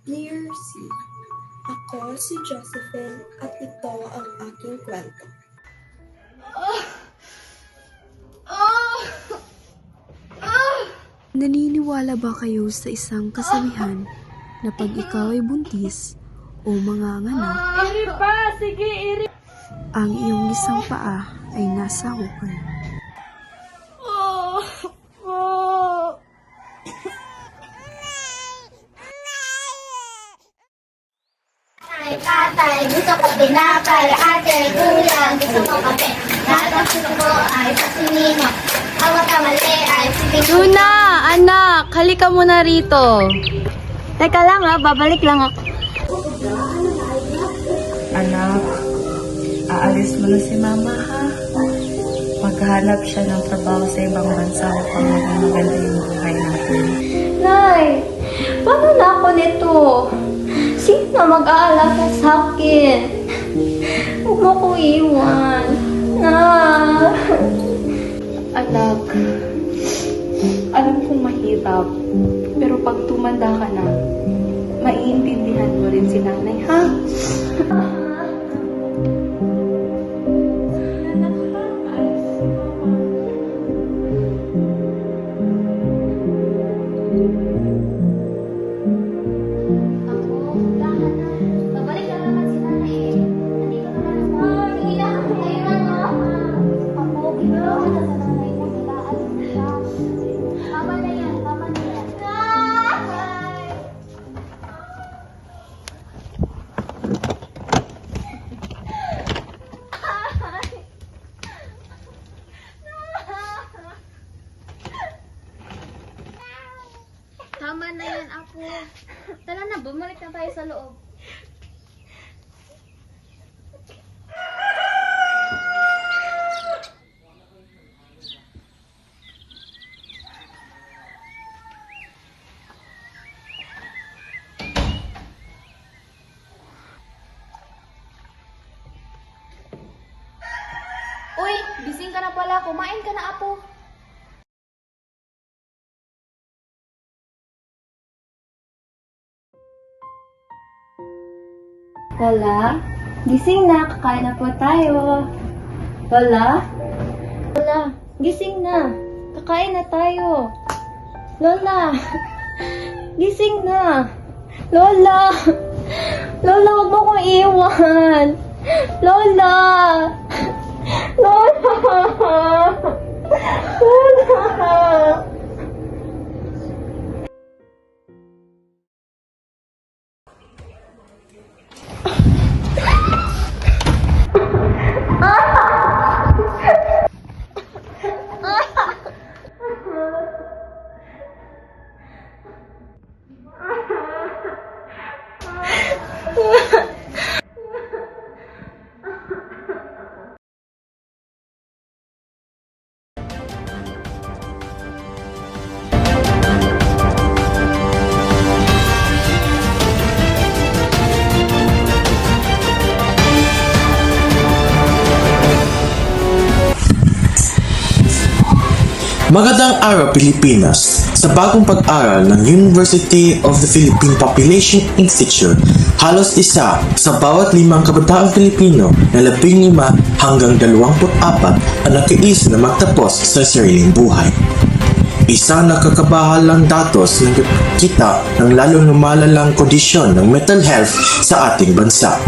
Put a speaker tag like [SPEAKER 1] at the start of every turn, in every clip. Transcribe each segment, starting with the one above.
[SPEAKER 1] Dear C. Ako si Josephine at ito ang aking kwento.
[SPEAKER 2] Naniniwala ba kayo sa isang kasabihan na pag ikaw ay buntis o manganganak,
[SPEAKER 3] Iri pa! Sige, iri!
[SPEAKER 2] ang iyong isang paa ay nasa hukay?
[SPEAKER 4] Ay, tatay, gusto ko tinapay, ate, kuya, gusto ko kape. Lahat ang gusto ko ay pasinino. Ang makamali ay sipin.
[SPEAKER 3] Luna! Anak! Halika muna rito. Teka lang babalik lang ako.
[SPEAKER 5] Anak, aalis mo na si mama ha. Maghahanap siya ng trabaho sa ibang bansa upang maging maganda yung buhay natin.
[SPEAKER 6] Nay, paano na ako nito? Sino na mag-aalaga sa akin? Huwag mo ko iwan.
[SPEAKER 5] Anak, alam kong mahirap, pero pag tumanda ka na, maiintindihan mo rin si nanay, ha?
[SPEAKER 4] Babalik na naman si nanay eh. Nandito naman ako. Hindi na ako ngayon Ako, ginagawa ka sa nanay mo. Nilaalis siya. Tama na yan, tama na yan. Nanay!
[SPEAKER 6] Tama na yan, Apo. Tara na, bumalik na tayo sa loob.
[SPEAKER 3] Uy! Gising ka na pala. Kumain ka na, Apo.
[SPEAKER 6] Lola, gising na. Kakain na po tayo. Lola? Lola, gising na. Kakain na tayo. Lola, gising na. Lola! Lola, huwag mo kong iwan. Lola! Lola! Lola!
[SPEAKER 7] Magandang araw Pilipinas! Sa bagong pag-aral ng University of the Philippine Population Institute, halos isa sa bawat 5 kabataang Pilipino na 15 hanggang 24 ang natiis na magtapos sa sariling buhay. Isang nakakabahalang datos na kita ng lalong lumalalang kondisyon ng mental health sa ating bansa.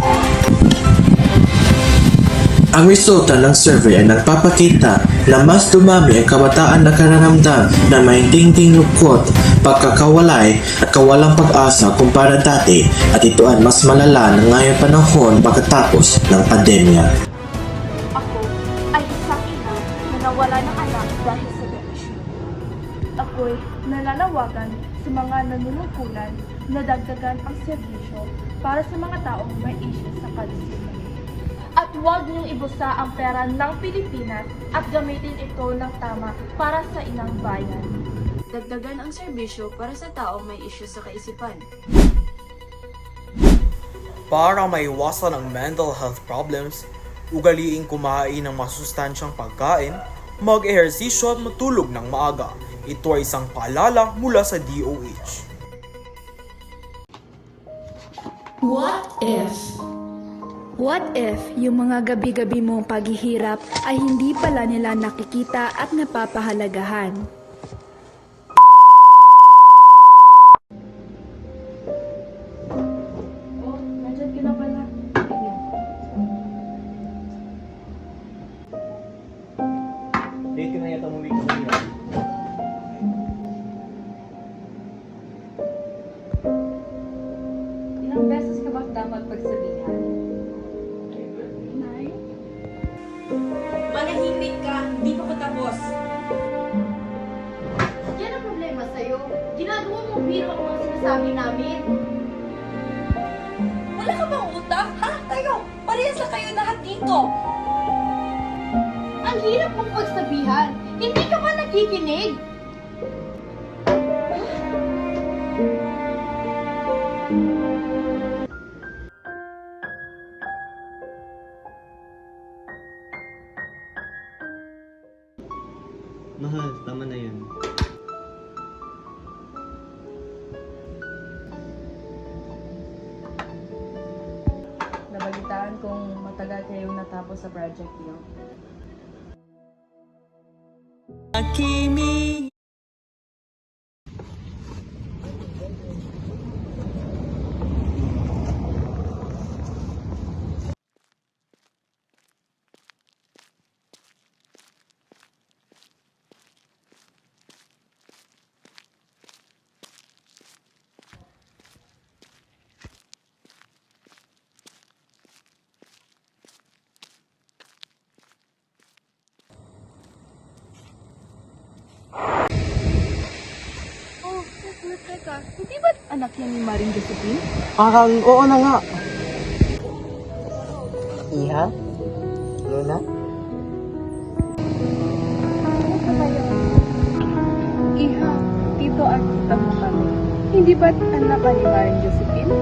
[SPEAKER 7] Ang resulta ng survey ay nagpapakita na mas dumami ang kabataan na kararamdam na may tingting lungkot, pagkakawalay at kawalang pag-asa kumpara dati, at ito ay mas malala na ngayong panahon pagkatapos ng pandemya.
[SPEAKER 3] Ako ay isang ina na nawala ng anak dahil sa depresyon. Ako'y nananawagan sa mga nanunungkulan na dagdagan ang serbisyo para sa mga taong may issues sa kalusugan. At huwag niyong ibusa ang pera ng Pilipinas at gamitin ito ng tama para sa inang bayan.
[SPEAKER 2] Dagdagan ang serbisyo para sa taong may isyu sa kaisipan.
[SPEAKER 8] Para maiwasan ang mental health problems, ugaliing kumain ng masustansyang pagkain, mag-ehersisyo at matulog ng maaga. Ito ay isang paalala mula sa DOH.
[SPEAKER 3] What if yung mga gabi-gabi mong paghihirap ay hindi pala nila nakikita at napapahalagahan?
[SPEAKER 9] Oh, nandiyan ka na pala.
[SPEAKER 8] Late ka na yata umuwi ka kanina.
[SPEAKER 9] Ilang beses ka ba dapat pagsabihan?
[SPEAKER 1] Manahimik ka, hindi pa ko tapos.
[SPEAKER 6] Yan ang problema sa'yo. Ginagawa mo biro ang mga sinasabi namin.
[SPEAKER 1] Wala ka bang utak? Ha? Kayo, parehas na kayo lahat dito.
[SPEAKER 6] Ang hirap mong pagsabihan. Hindi ka ba nakikinig?
[SPEAKER 10] Mahal, tama na yun.
[SPEAKER 9] Nabalitaan kung matagal kayong natapos sa project niyo.
[SPEAKER 3] Oh, teka. Hindi ba anak yan ni Maring Josephine?
[SPEAKER 10] Parang oo na nga. Iha? Luna?
[SPEAKER 3] Iha, tito at tita mo kami. Hindi ba't anak ka ni Maring Josephine?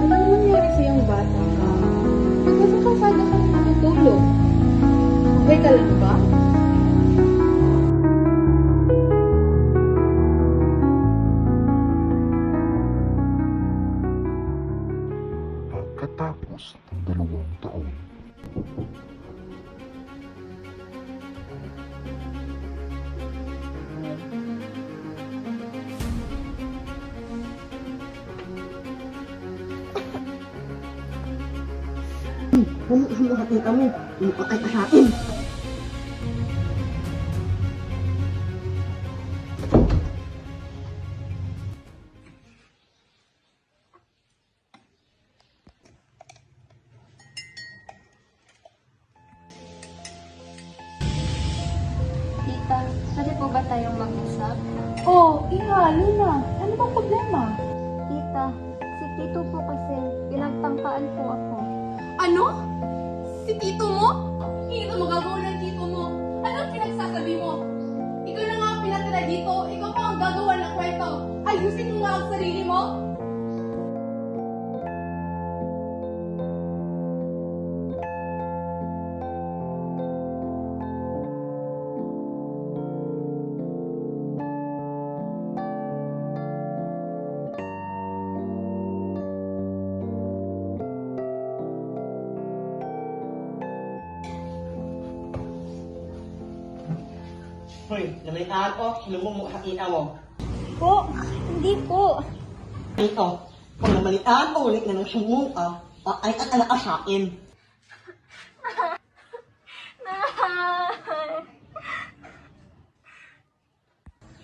[SPEAKER 3] Anong nangyari sa iyong bata ka? Nagkasakasada ka na natutulog. Okay ka lang ba?
[SPEAKER 11] Pagkatapos ng 2 taon.
[SPEAKER 6] Tita, pwede po ba tayong mag-usap?
[SPEAKER 3] Oh, Iha, Luna, ano bang problema?
[SPEAKER 6] Tita, si Tito po kasi pinagtangkaan po ako.
[SPEAKER 12] Ano? Si tito mo? Hindi ito magagawa ng tito mo. Anong pinagsasabi mo? Ikaw na nga ang pinatira dito. Ikaw pa ang gagawa ng kwento. Ayusin mo nga ang sarili mo.
[SPEAKER 10] Hoy, namalaan ko, lumumukha ina mo.
[SPEAKER 6] Po, hindi po.
[SPEAKER 10] Ito, kung namalian ko ulit na ng sumuka, ay at anak ka sa akin.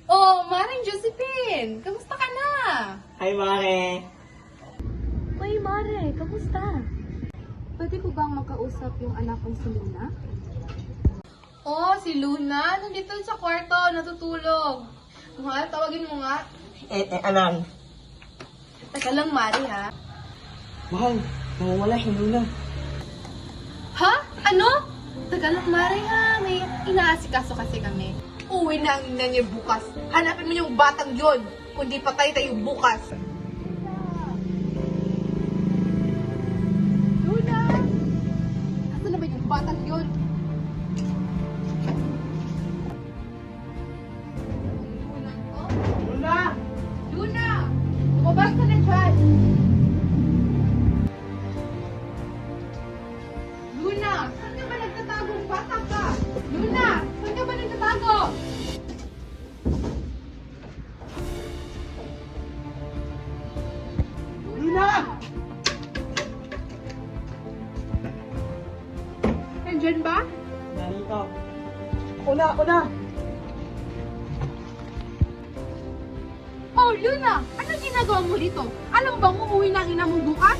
[SPEAKER 12] Oh, Maring Josephine! Kamusta ka na?
[SPEAKER 10] Hi, Mare.
[SPEAKER 6] Uy, Mare, kamusta? Pwede ko bang makausap yung anak kong si Luna?
[SPEAKER 12] Oh, si Luna. Nandito sa kwarto, natutulog. Mahal, tawagin mo nga.
[SPEAKER 10] Alam.
[SPEAKER 12] Teka lang, Mari, ha?
[SPEAKER 10] Mahal, nawawala si Luna.
[SPEAKER 12] Ha? Ano? Teka lang, Mari, ha? May inaasikaso kasi kami. Uwi na ang ina niya bukas. Hanapin mo yung batang yon. Kundi patay tayo bukas. Luna! Asan na ba yung batang yon? Luna! Luna! Lumabas ka na dyan! Luna! Saan ka ba nagtatago? Bata ka! Luna! Saan ka ba nagtatago?
[SPEAKER 10] Luna!
[SPEAKER 12] Nandyan ba?
[SPEAKER 10] Narito. Una!
[SPEAKER 12] Oh, Luna! Anong ginagawa mo dito? Alam bang uuwi na ang ina mo bukas?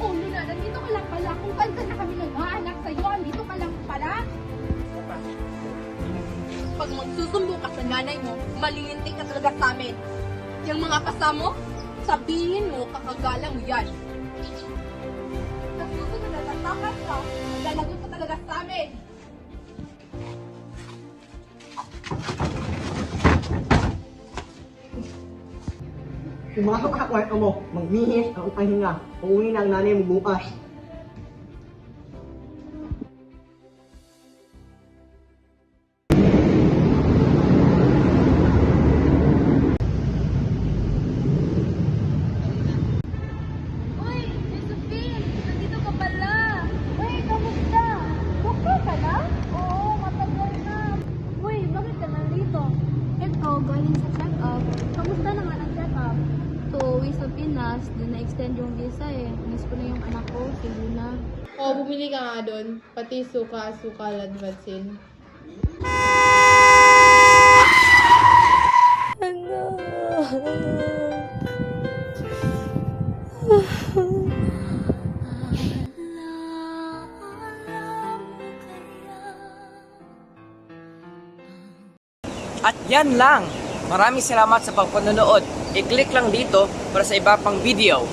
[SPEAKER 12] Oh, Luna, nandito ka lang pala. Kung saan na kami nag-aanak sa'yo, andito ka lang pala. Pag magsusumbo ka sa nanay mo, malilintik ka talaga sa amin. Yung mga kasamo, sabihin mo, kakagala mo yan. Sa susunod na tatakas ka, lalagot ka talaga sa amin.
[SPEAKER 10] Pumasok ka sa kwarto mo. Magbihis ang pahinga. Uuwi na ang nanay mo bukas.
[SPEAKER 6] Uy, Josephine! Nandito ka pala! Uy, kamusta? Okay ka na? Oo, matagal na. Uy, bakit ka nandito? Ito, galing sa check-up. Kamusta naman ang check-up? To uwi sa Pinas, doon na-extend yung visa eh. Miss ko na yung anak ko, si Luna.
[SPEAKER 12] Oo, bumili ka nga doon. Pati suka, sukal at vaccine.
[SPEAKER 13] At yan lang! Maraming salamat sa pagpanonood. I-click lang dito para sa iba pang video.